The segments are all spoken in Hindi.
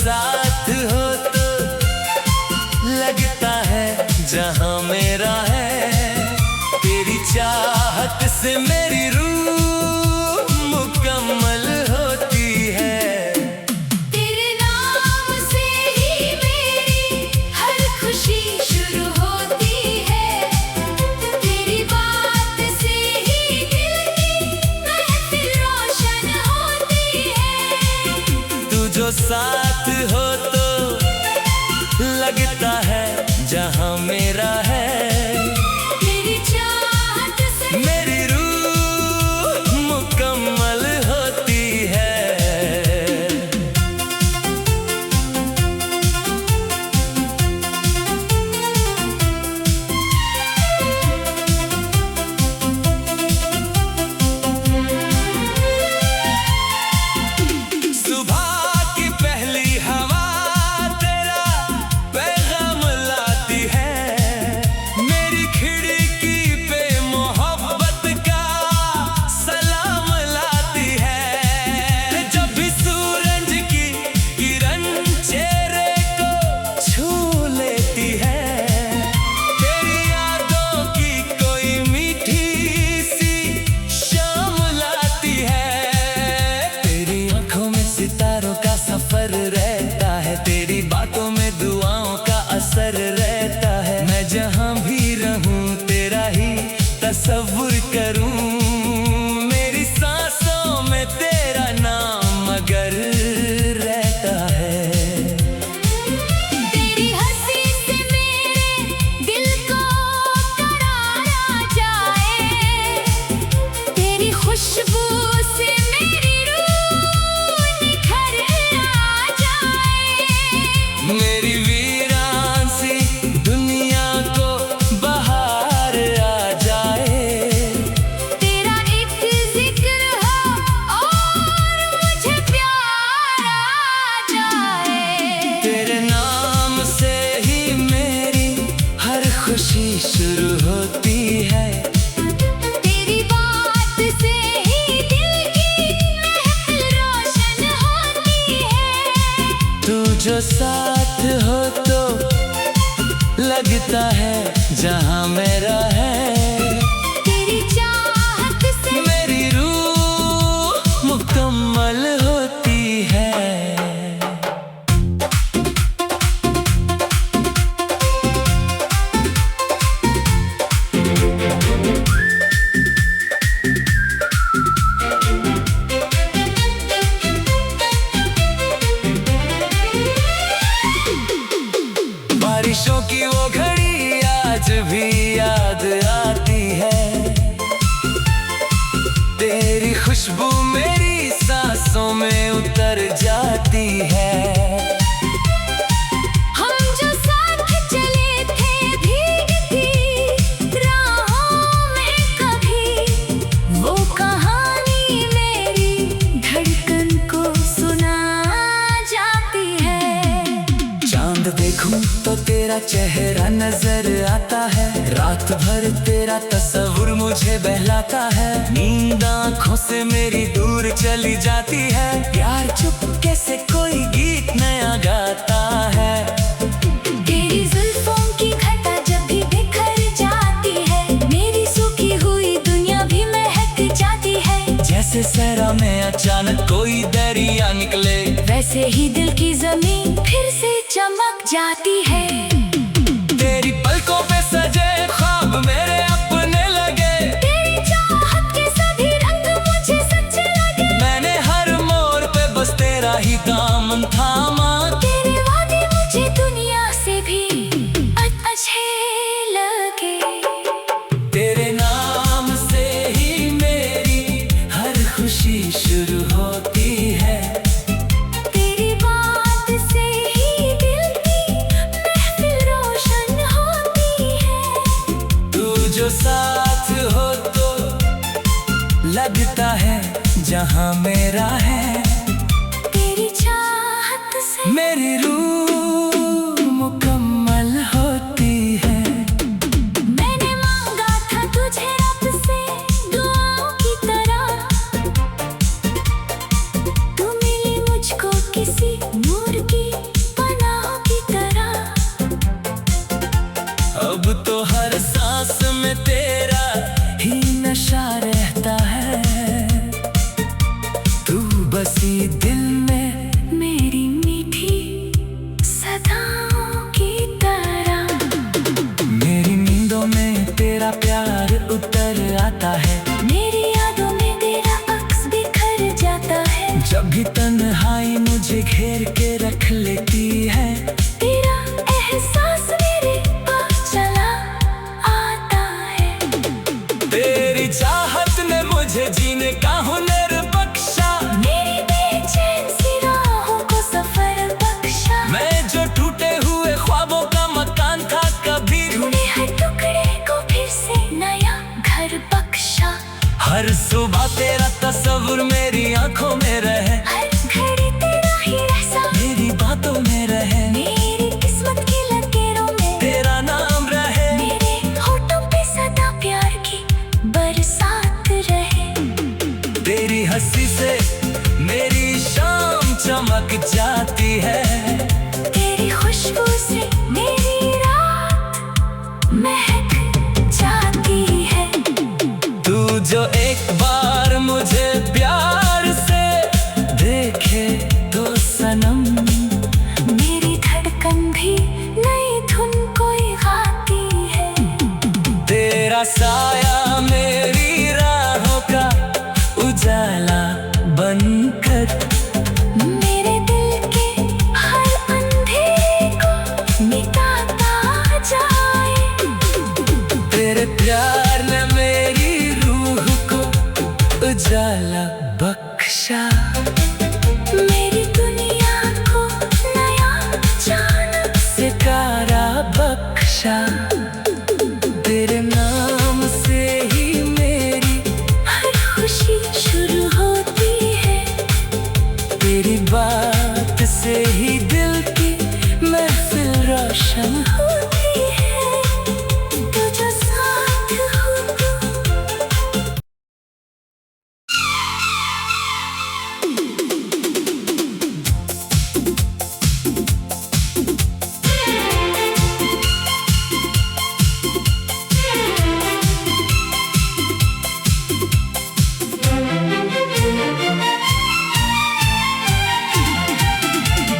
साथ हो तो लगता है जहां मेरा है। तेरी चाहत से मेरी रूह मुकम्मल होती है। तेरे नाम से ही मेरी हर खुशी शुरू होती है। तेरी बात से ही दिल की महफिल रोशन होती है। तू जो साथ हो तो लगता है जहां मेरा है। तेरी चाहत से मेरी रूह मुकम्मल होती है। सुबह की पहली हवा तेरा पैगाम लाती है। मेरी खिड़की पे मोहब्बत का सलाम लाती है। जब भी सूरज की किरण चेहरे को छू लेती है। तेरी यादों की कोई मीठी सी शाम लाती है। तेरी आंखों में सितारों का सफर रहता है। तेरी बातों में दुआओं का असर रहता है। मैं जहां भी रहूं तेरा ही तसव्वुर करूं। मेरी सांसों में तेरा नाम मगर रहता है। तेरी हंसी से मेरे दिल को करार आ जाए। तेरी खुशबू से मेरी रूह निखर आ जाए। मेरी वीरान सी दुनिया को बहार आ जाए। तेरा एक जिक्र हो और मुझे प्यार आ जाए। तेरे नाम से ही मेरी हर खुशी शुरू होती है। तेरी बात से ही दिल की महफिल रोशन होती है। तू जो साथ हो तो लगता है जहां मेरा है। तेरी चाहत से मेरी रूह मुकम्मल होती है। बारिशों की वो घड़ी आज भी याद आती है। तेरी खुशबू मेरी सांसों में उतर जाती है। हम जो साथ चले थे भीगती राहों में कभी, वो कहानी मेरी धड़कन को सुना जाती है। चांद देखूं तो तेरा चेहरा नजर आता है। रात भर तेरा तस्वुर मुझे बहलाता है। नींद आंखों से मेरी दूर चली जाती है। प्यार चुपके से कोई गीत नया गाता है। तेरी जुल्फों की घटा जब भी बिखर जाती है, मेरी सूखी हुई दुनिया भी महक जाती है। जैसे सहरा में अचानक कोई दरिया निकले, वैसे ही दिल की जमीन फिर से चमक जाती है। तेरी पलकों पे सजे ख्वाब मेरे अपने लगे। तेरी चाहत के सभी रंग मुझे सच्चे लगे। मैंने हर मोड़ पे बस तेरा ही दामन थामा। तेरे वादे मुझे दुनिया से भी अच्छे लगे। तेरे नाम से ही मेरी हर खुशी शुरू होती है। तेरी बात से ही दिल की महफिल रोशन होती है। तू जो साथ हो तो लगता है जहां मेरा है। तेरी चाहत से मेरी रूह मुकम्मल होती है। मैंने मांगा था तुझे रब से दुआओं की तरह। तू मिली मुझको किसी नूर की जीने का हुनर बख्शा। मेरी बेचैन सी राहों को सफर बख्शा। मैं जो टूटे हुए ख्वाबों का मकान था कभी, तूने हर टुकड़े को फिर से नया घर बख्शा। हर सुबह तेरा तस्वीर मेरी आंखों में रहे, हर घड़ी तेरा ही एहसास मेरी बातों में रहे, मेरी किस्मत की लकीरों में तेरा नाम रहे, मेरे होठों पे सदा प्यार की बरसात रहे। तेरी हंसी से मेरी शाम चमक जाती है, तेरी खुशबू से मेरी रात महक जाती है। तू जो एक बार मुझे प्यार से देखे तो सनम, मेरी धड़कन भी नई धुन कोई गाती है। तेरा साया मेरी राहों का उजाला बनकर मेरे दिल के हर अंधेरे को मिटाता जाए। तेरे प्यार ने मेरी रूह को उजाला बख्शा। मेरी दुनिया को नया चांद सितारा बख्शा। तेरे नाम से ही मेरी हर खुशी शुरू होती है। तेरी बात से ही दिल की महफिल रोशन होती है। तू जो साथ हो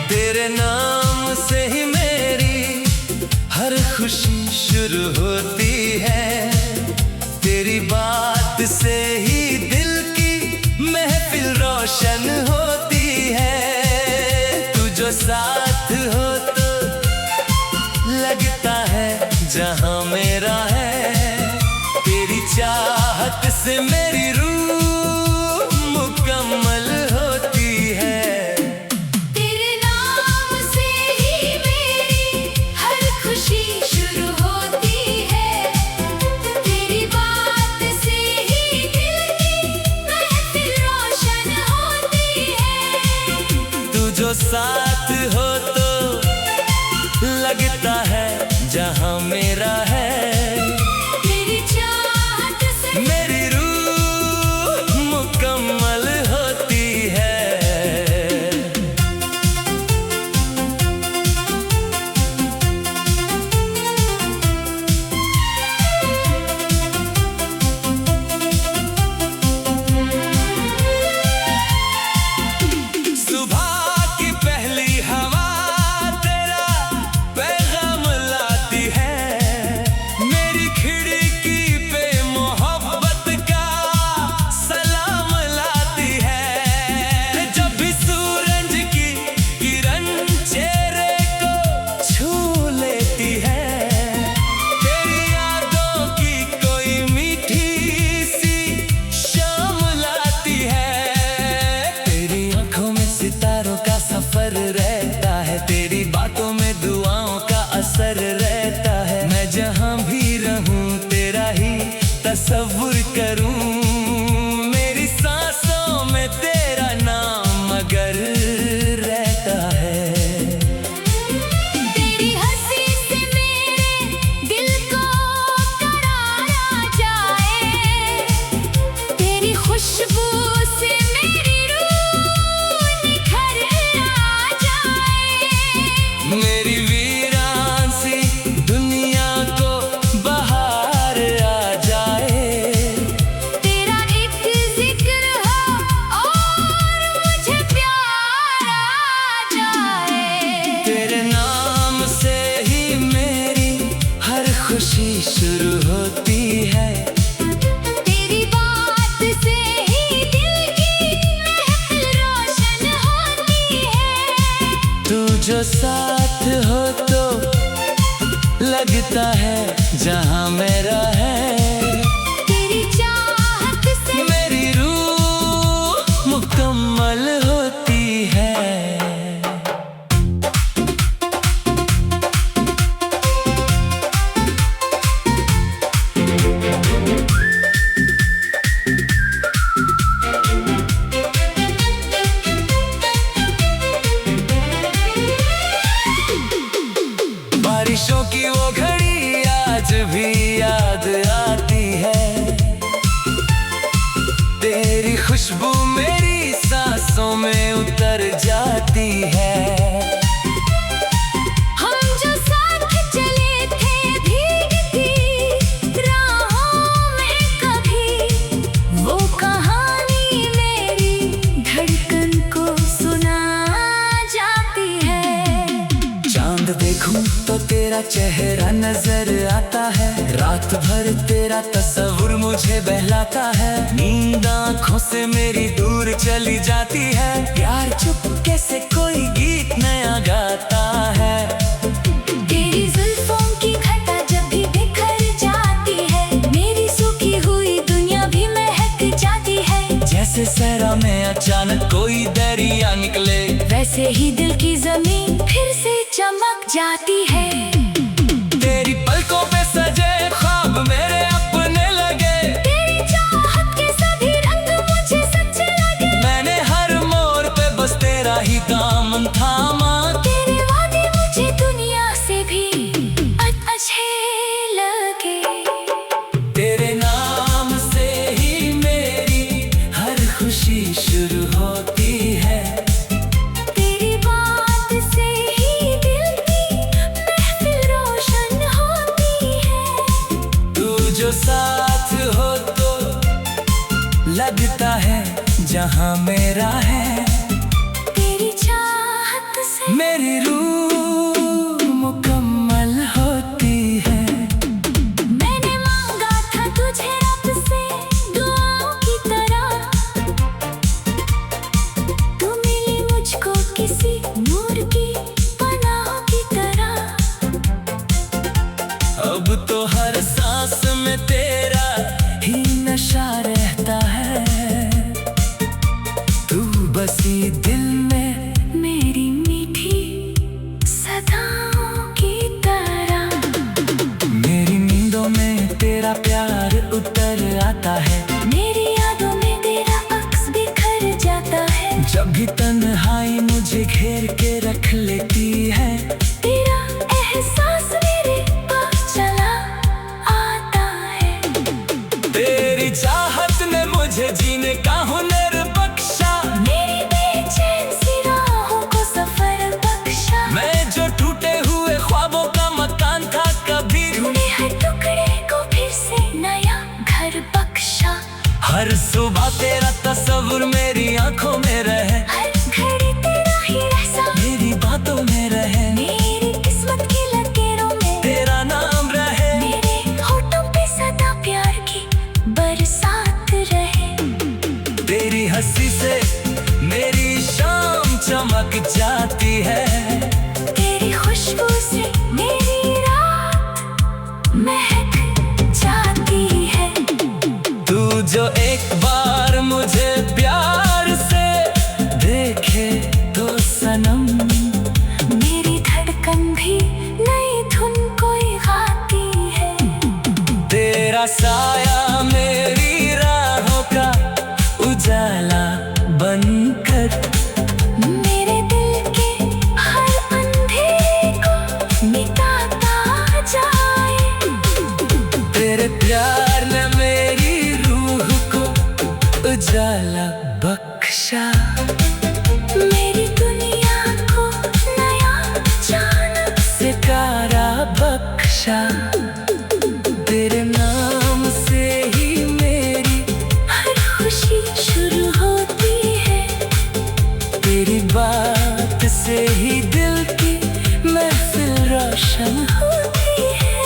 तेरे नाम से ही मेरी हर खुशी शुरू होती है। तेरी बात से ही दिल की महफिल रोशन होती है। तू जो साथ हो तो लगता है जहां मेरा है। तेरी चाहत से मेरी रूह मुकम्मल होती है। तेरे नाम से ही मेरी हर खुशी शुरू होती है। तेरी बात से ही दिल की महफिल रोशन होती है। तू जो साथ हो तो लगता है जहां मेरा है। तेरी चाहत से मेरी रूह मुकम्मल होती है। सुबह की पहली हवा तेरा पैगाम लाती है। मेरी खिड़की पे मोहब्बत का सलाम लाती है। जब भी सूरज की किरण चेहरे को छू लेती है। तेरी यादों की कोई मीठी सी शाम लाती है। तेरी आंखों में सितारों का सफर रहता है। तेरी बातों में दुआओं का असर रहता है। मैं जहां भी रहूं तेरा ही तस्वुर करूं। मेरी सांसों में तेरा नाम मगर रहता है। तेरी हंसी से मेरे दिल को करार आ जाए। तेरी खुशबू से मेरी रूह निखर आ जाए। मेरी वीरान सी दुनिया को बहार आ जाए। तेरा एक जिक्र हो और मुझे प्यार आ जाए। तेरे नाम से ही मेरी हर खुशी शुरू होती है। तेरी बात से ही दिल की महफिल रोशन होती है। तू जो साथ हो तो लगता है जहां मेरा है। तेरी चाहत से मेरी रूह खुशबू मेरी सांसों में उतर जाती है। हम जो साथ चले थे भीगती राहों में, कभी वो कहानी मेरी धड़कन को सुना जाती है। चांद देखूं तो तेरा चेहरा नजर आता है, रात भर तेरा तस्वुर मुझे बहलाता है। नींद आँखों से मेरी दूर चली जाती है, प्यार चुपके से कोई गीत नया गाता है। तेरी जुल्फों की घटा जब भी बिखर जाती है, मेरी सूखी हुई दुनिया भी महक जाती है। जैसे सहरा में अचानक कोई दरिया निकले, वैसे ही दिल की जमीन फिर से चमक जाती है। तेरी पलकों पे सजे ख्वाब मेरे अपने लगे, तेरी चाहत के सभी रंग मुझे सच्चे लगे। मैंने हर मोड़ पे बस तेरा ही दामन थामा। तेरे वादे मुझे दुनिया से भी अच्छे लगे। तेरे नाम से ही मेरी हर खुशी शुरू होती है। तेरी बात से ही दिल की महफिल रोशन होती है। तू जो साथ हो तो लगता है जहां मेरा है। तेरी चाहत से मेरी रूह मुकम्मल होती है। मैंने मांगा था तुझे रब से दुआओं की तरह, तू मिली मुझको किसी नूर की पनाहों की तरह। अब तो हर सांस में तेरा ही नशा रहता है। तू बसी दिल में मेरी मीठी सदाओं की तरह। मेरी नींदों में तेरा प्यार उतर आता है। मेरी यादों में तेरा अक्स बिखर जाता है। जब भी तन्हाई मुझे घेर के रख लेती है, तेरा एहसास मेरे पास चला आता है। तेरी चाहत ने मुझे जीने का हुनर बख्शा। मेरी बेचैन सी राहों को सफर बख्शा। मैं जो टूटे हुए ख्वाबों का मकान था कभी, तूने हर टुकड़े को फिर से नया घर बख्शा। हर सुबह तेरा तस्वुर मेरी आंखों में रहे, हर घड़ी तेरा ही एहसास मेरी बातों में रहे। मेरी किस्मत की लकीरों में तेरा नाम रहे, मेरे होठों पे सदा प्यार की बरसात रहे। तेरी हंसी से मेरी शाम चमक जाती है। तेरी खुशबू से मेरी रात महक जाती है। तू जो एक बार मुझे प्यार से देखे तो सनम, मेरी धड़कन भी नई धुन कोई गाती है। तेरा साया मेरी राहों का उजाला बनकर मेरे दिल के हर अंधेरे को मिटाता जाए। तेरे प्यार ने मेरी रूह को उजाला बख्शा। मेरी दुनिया को नया चांद सितारा बख्शा। तेरे नाम से ही मेरी हर खुशी शुरू होती है। तेरी बात से ही दिल की महफिल रोशन होती है।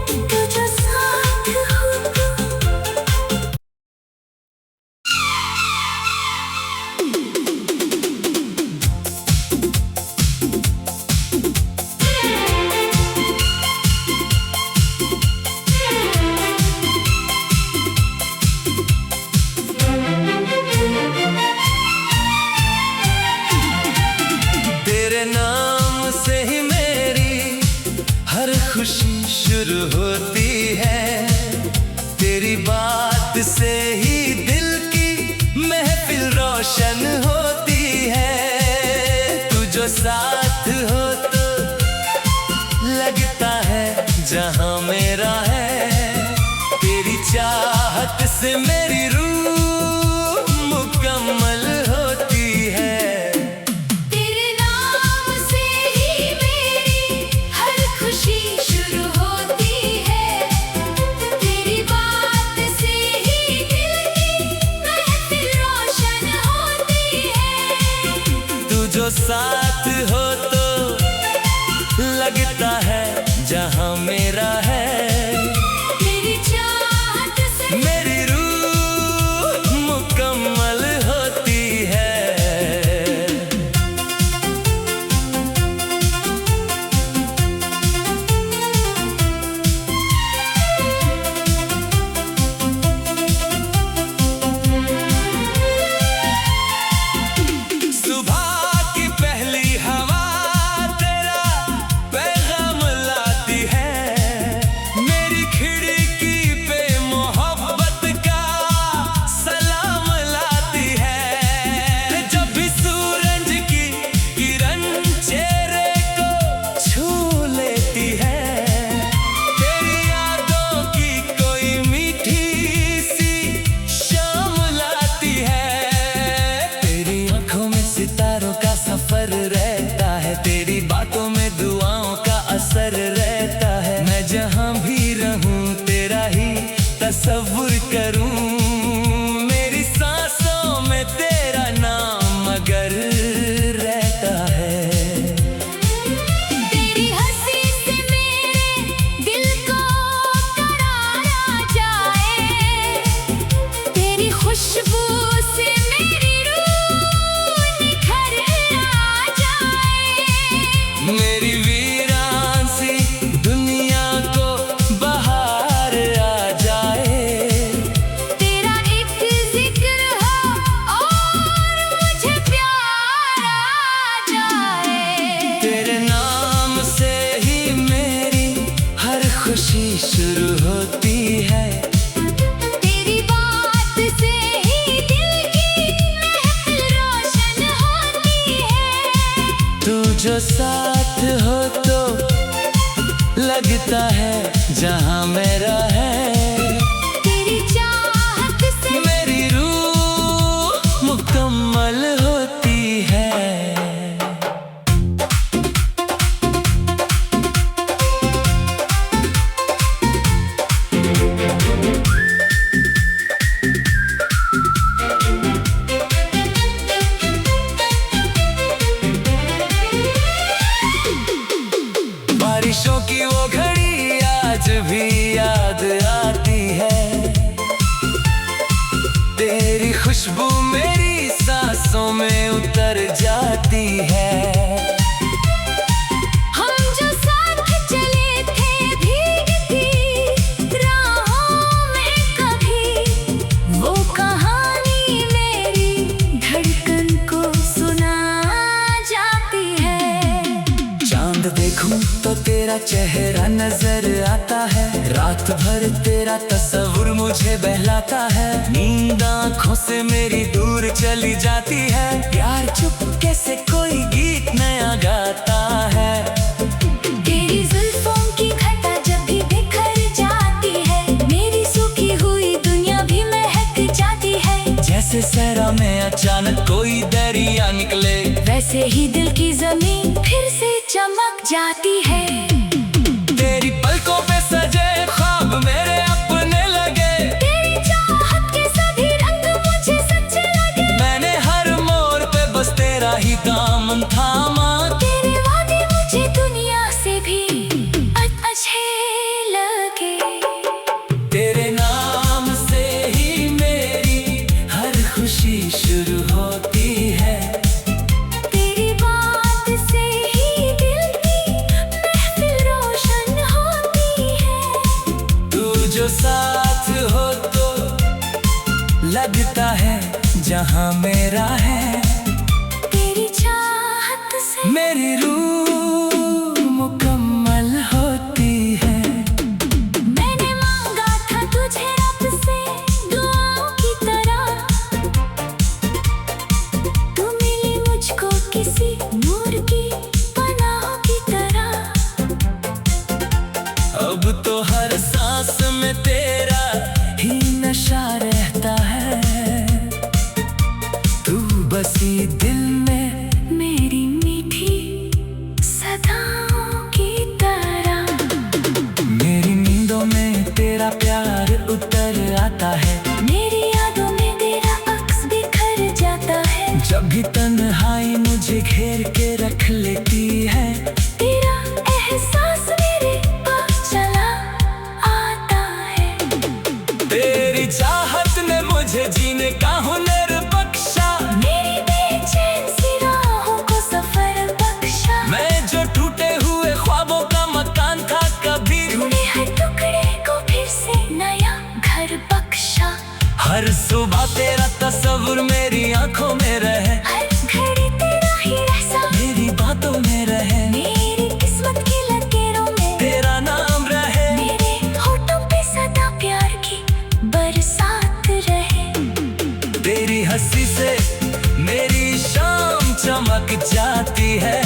तू जो साथ हो तो तेरे नाम से ही मेरी हर खुशी शुरू होती है। तेरी बात से ही दिल की महफिल रोशन होती है। तू जो साथ हो तो लगता है जहां मेरा है। तेरी चाहत से मेरी रूह जो साथ हो तो लगता है जहां मेरा है। तेरी चाहत से मेरी रूह मुकम्मल होती है। रहता है तेरी बातों में दुआओं का असर रहता है। मैं जहां भी रहूं तेरा ही तसव्वुर करूं। मेरी सांसों में तेरा नाम मगर रहता है। तेरी हंसी से मेरे दिल को करार आ जाए। तेरी खुशबू से मेरी रूह निखर आ जाए। मेरी वीरान सी दुनिया को बहार आ जाए। तेरा एक जिक्र हो और मुझे प्यार आ जाए। तेरे नाम से ही मेरी हर खुशी शुरू होती है। तेरी बात से ही दिल की महफिल रोशन होती है। तू जो साथ हो तो लगता है जहां मेरा है। तेरी चाहत से मेरी रूह मुकम्मल होती है। बारिशों की वो घड़ी आज भी याद आती है। तेरी खुशबू मेरी सांसों में उतर जाती है। हम जो साथ चले थे भीगती राहों में कभी, वो कहानी मेरी धड़कन को सुना जाती है। चांद देखूं तो तेरा चेहरा नजर आता है। रात भर तेरा तस्वुर मुझे बहलाता है। नींद आँखों से मेरी दूर चली जाती है। प्यार चुपके से कोई गीत नया गाता है। तेरी जुल्फों की घटा जब भी बिखर जाती है, मेरी सूखी हुई दुनिया भी महक जाती है। जैसे सहरा में अचानक कोई दरिया निकले, वैसे ही दिल की जमीन फिर से चमक जाती है। तेरी पलकों पे सजे ख्वाब मेरे अपने लगे। तेरी चाहत के सभी रंग मुझे सच्चे लगे। मैंने हर मोड़ पे बस तेरा ही दामन थामा। तेरे वादे मुझे दुनिया से भी अच्छे लगे। तेरे नाम से ही मेरी हर खुशी शुरू होती है। तेरी बात से ही दिल की महफिल रोशन होती है। तू जो साथ हो तो लगता है जहां मेरा है। तेरी चाहत से मेरी रूह मुकम्मल होती है। मैंने मांगा था तुझे रब से दुआओं की तरह। तू मिली मुझको किसी नूर की पनाहों की तरह। अब तो हर सांस में तेरा ही नशा रहता है। तू बसी दिल में मेरी मीठी मुझे जीने का हुनर बख्शा। मेरी बेचैन सी राहों को सफर बख्शा। मैं जो टूटे हुए ख्वाबों का मकान था कभी, तूने हर टुकड़े को फिर से नया घर बख्शा। हर सुबह तेरा तस्वीर मेरी आंखों में रहे, हर घड़ी तेरा ही एहसास मेरी बातों में रहे, मेरी किस्मत की लकीरों में तेरा नाम रहे, मेरे होठों पे सदा प्यार की बरसात रहे। तेरी हंसी से मेरी शाम चमक जाती है,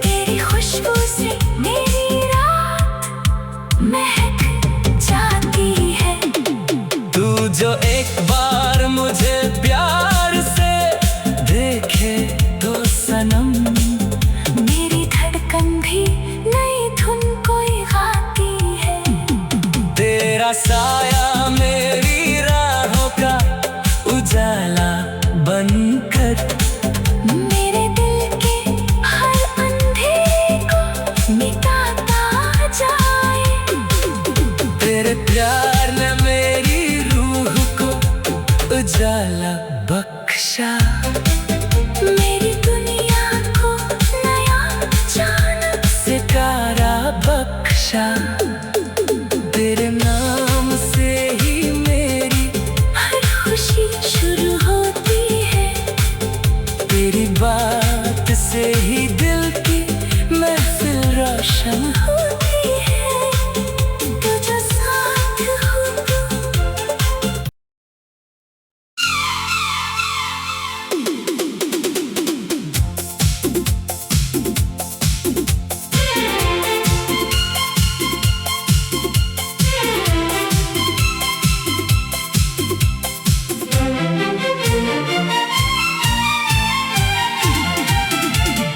तेरी खुशबू से मेरी रात महक जाती है। तू जो एक बार मुझे प्यार से देखे तो सनम, मेरी धड़कन भी नई धुन कोई गाती है। तेरा साया मेरी राहों का उजाला बनकर मेरे दिल के हर अंधेरे को मिटाता जाए। तेरे प्यार ने मेरी रूह को उजाला बख्शा। मेरी दुनिया को नया चांद सितारा बख्शा। तेरे नाम से ही मेरी हर खुशी शुरू होती है। तेरी बात से ही दिल की महफिल रोशन होती है। तू जो साथ हो तो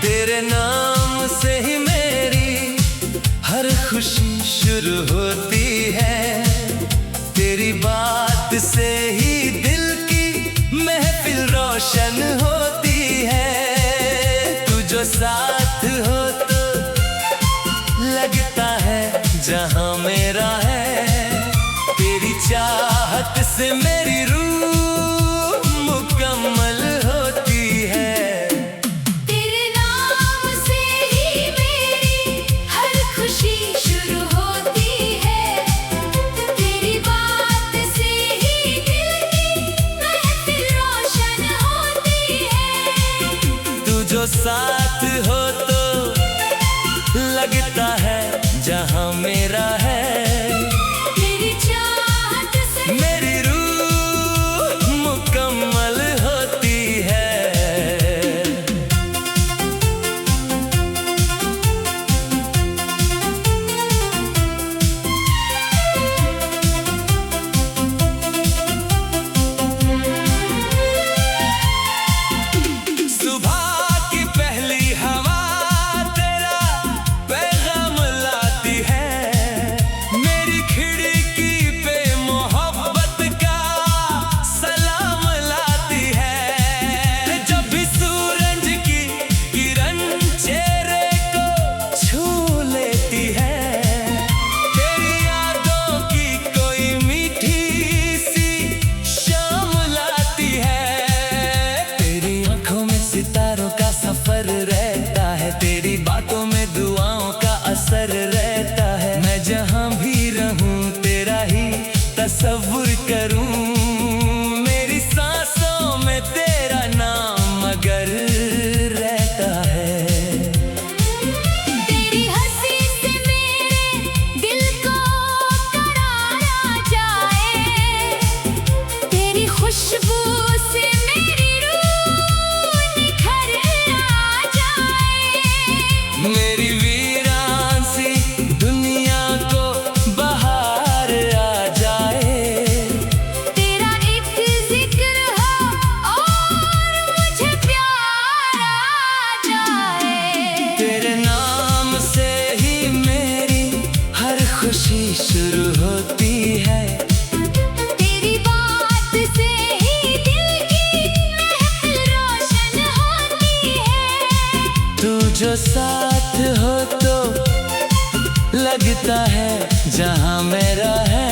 तेरे नाम से ही मेरी हर खुशी शुरू होती है। तेरी बात से ही दिल की महफिल रोशन होती है। तू जो साथ हो तो लगता है जहां मेरा है। तेरी चाहत से मेरी रूह मुकम्मल होती है। तेरे नाम से ही मेरी हर खुशी शुरू होती है। तेरी बात से ही दिल की महफिल रोशन होती है। तू जो साथ हो तो लगता है जहां मेरा है। तेरी चाहत से मेरी रूह मुकम्मल होती है। सुबह की पहली हवा तेरा पैगाम लाती है। मेरी खिड़की पे मोहब्बत का सलाम लाती है। जब भी सूरज की किरण चेहरे को छू लेती है, तेरी यादों की कोई मीठी सी शाम लाती है। तेरी आंखों में सितारों का सफर रहता है। तेरी बातों में दुआओं का असर रहता है। मैं जहां भी रहूं तेरा ही तस्वुर करूं। मेरी सांसों में तेरा नाम मगर रहता है। तेरी हंसी से मेरे दिल को करार आ जाए। तेरी खुशबू से मेरी रूह निखर आ जाए। मेरी वीरान सी दुनिया को बहार आ जाए। तेरा एक जिक्र हो और मुझे प्यार आ जाए। तेरे नाम से ही मेरी हर खुशी शुरू होती है। तेरी बात से ही दिल की महफिल रोशन होती है। तू जो साथ हो तो लगता है जहां मेरा है।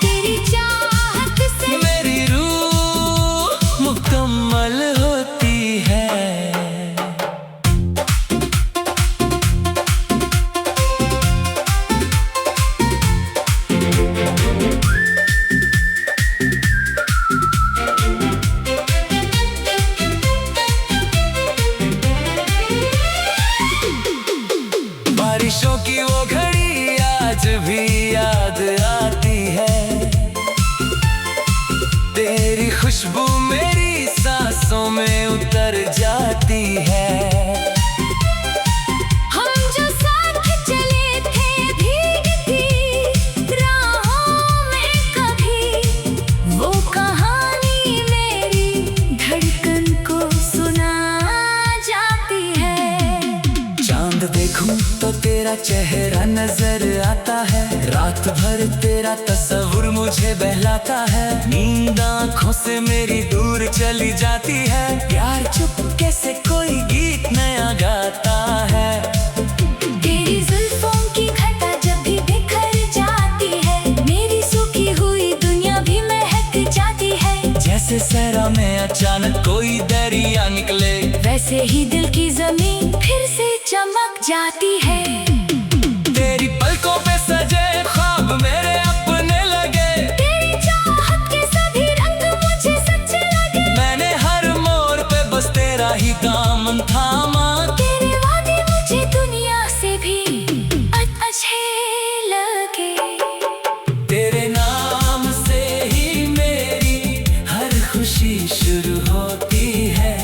तेरी चाहत से मेरी खुशबू मेरी सांसों में उतर जाती है। हम जो साथ चले थे भीगती राहों में, कभी वो कहानी मेरी धड़कन को सुना जाती है। चांद देखूं तो तेरा चेहरा नजर आता है, रात भर तेरा तस्वुर मुझे बहलाता है। नींद आँखों से मेरी दूर चली जाती है, प्यार चुपके से कोई गीत नया गाता है। तेरी जुल्फों की घटा जब भी बिखर जाती है, मेरी सूखी हुई दुनिया भी महक जाती है। जैसे सहरा में अचानक कोई दरिया निकले, वैसे ही दिल की जमीन फिर से चमक जाती है। तेरी पलकों पे सजे ख्वाब मेरे अपने लगे, तेरी चाहत के सभी रंग मुझे सच्चे लगे। मैंने हर मोड़ पे बस तेरा ही दामन थामा। तेरे वादे मुझे दुनिया से भी अच्छे लगे। तेरे नाम से ही मेरी हर खुशी शुरू होती है।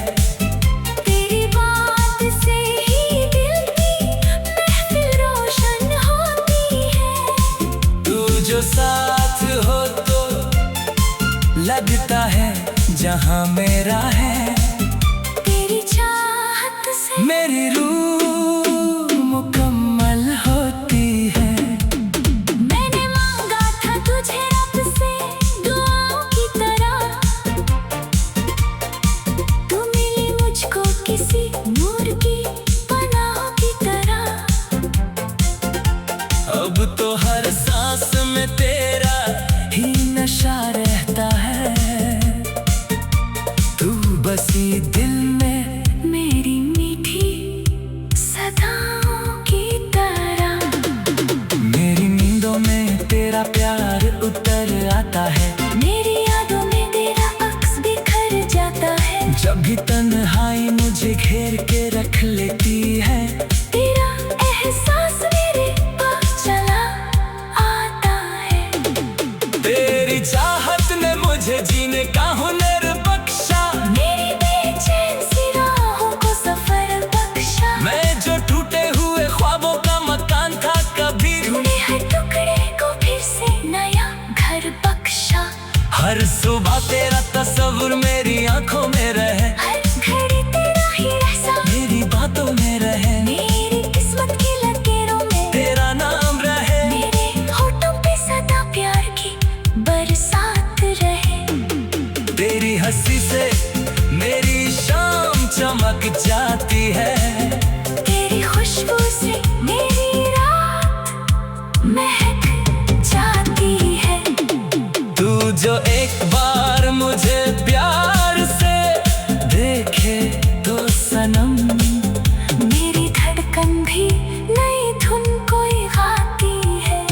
तेरी बात से ही दिल की महफिल रोशन होती है। तू जो साथ हो तो लगता है जहां मेरा है। तेरी चाहत से मेरी रूह मुकम्मल होती है। मैंने मांगा था तुझे रब से दुआओं की तरह, तू मिली मुझको किसी नूर की पनाहों की तरह। अब तो हर सांस में तेरा ही नशा रहता है। तू बसी दिल में मेरी मीठी सदाओं की तरह। मेरी नींदों में तेरा प्यार उतर आता है। मेरी यादों में तेरा अक्स बिखर जाता है। जब भी तन्हाई मुझे घेर के रख लेती है, तेरा एहसास मेरे पास चला आता है। तेरी चाहत ने मुझे जीने का हुनर बख्शा। मेरी बेचैन सी राहों को सफर बख्शा। मैं जो टूटे हुए ख्वाबों का मकान था, कभी तूने हर टुकड़े को फिर से नया घर बख्शा। हर सुबह तेरा तस्वुर मेरी आंखों में रहे, हर घड़ी तेरा ही एहसास मेरी बातों में रहे। मेरी किस्मत की लकीरों में तेरा नाम रहे, मेरे होठों पे सदा प्यार की बरसात रहे। तेरी हंसी से मेरी शाम चमक जाती है। तेरी खुशबू से मेरी रात महक जाती है। तू जो एक बार मुझे प्यार से देखे तो सनम, मेरी धड़कन भी नई धुन कोई गाती है।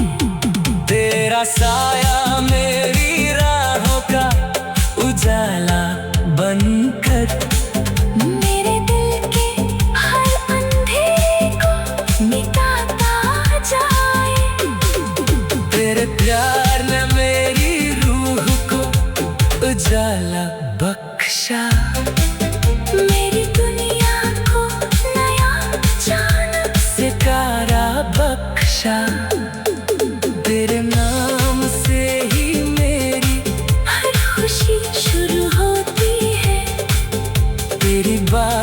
तेरा साया मेरी राहों का उजाला बनकर मेरे दिल के हर अंधेरे को मिटाता जाए। तेरे प्यार ने मेरी रूह को उजाला बख्शा। मेरी दुनिया को नया चांद सितारा बख्शा। तेरे नाम से ही मेरी हर खुशी शुरू होती है। तेरी बात